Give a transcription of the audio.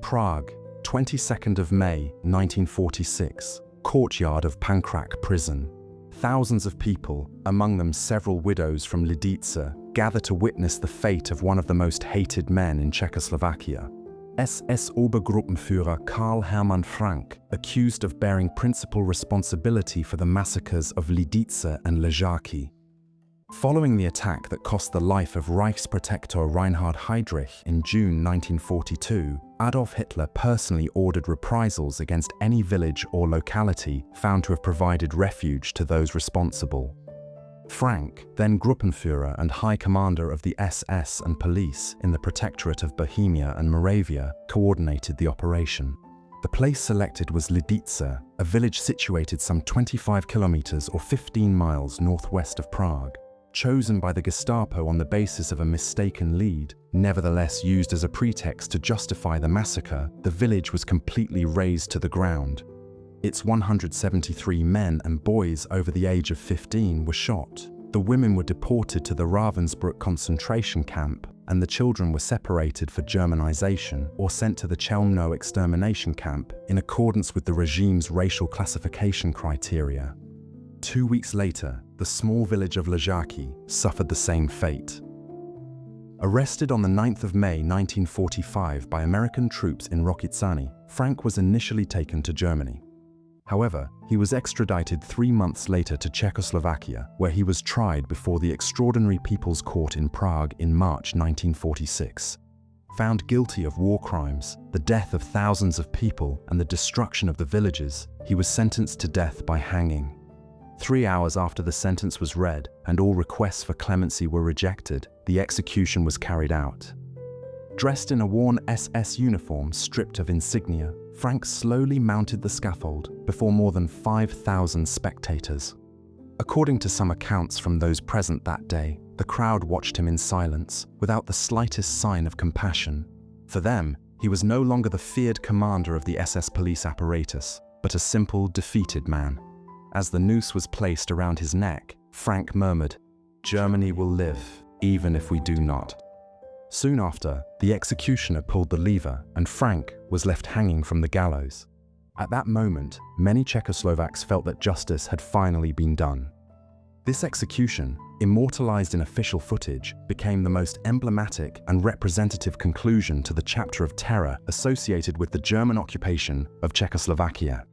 Prague, 22nd of May, 1946. Courtyard of Pankrác Prison. Thousands of people, among them several widows from Lidice, gather to witness the fate of one of the most hated men in Czechoslovakia. SS-Obergruppenführer Karl Hermann Frank, accused of bearing principal responsibility for the massacres of Lidice and Ležáky. Following the attack that cost the life of Reichsprotector Reinhard Heydrich in June 1942, Adolf Hitler personally ordered reprisals against any village or locality found to have provided refuge to those responsible. Frank, then Gruppenführer and High Commander of the SS and police in the Protectorate of Bohemia and Moravia, coordinated the operation. The place selected was Lidice, a village situated some 25 kilometers or 15 miles northwest of Prague. Chosen by the Gestapo on the basis of a mistaken lead, nevertheless used as a pretext to justify the massacre, the village was completely razed to the ground. Its 173 men and boys over the age of 15 were shot. The women were deported to the Ravensbrück concentration camp, and the children were separated for Germanization or sent to the Chelmno extermination camp in accordance with the regime's racial classification criteria. 2 weeks later, the small village of Ležáky suffered the same fate. Arrested on the 9th of May 1945 by American troops in Rokycany, Frank was initially taken to Germany. However, he was extradited 3 months later to Czechoslovakia, where he was tried before the Extraordinary People's Court in Prague in March 1946. Found guilty of war crimes, the death of thousands of people, and the destruction of the villages, he was sentenced to death by hanging. 3 hours after the sentence was read and all requests for clemency were rejected, the execution was carried out. Dressed in a worn SS uniform stripped of insignia, Frank slowly mounted the scaffold before more than 5,000 spectators. According to some accounts from those present that day, the crowd watched him in silence, without the slightest sign of compassion. For them, he was no longer the feared commander of the SS police apparatus, but a simple, defeated man. As the noose was placed around his neck, Frank murmured, "Germany will live, even if we do not." Soon after, the executioner pulled the lever and Frank was left hanging from the gallows. At that moment, many Czechoslovaks felt that justice had finally been done. This execution, immortalized in official footage, became the most emblematic and representative conclusion to the chapter of terror associated with the German occupation of Czechoslovakia.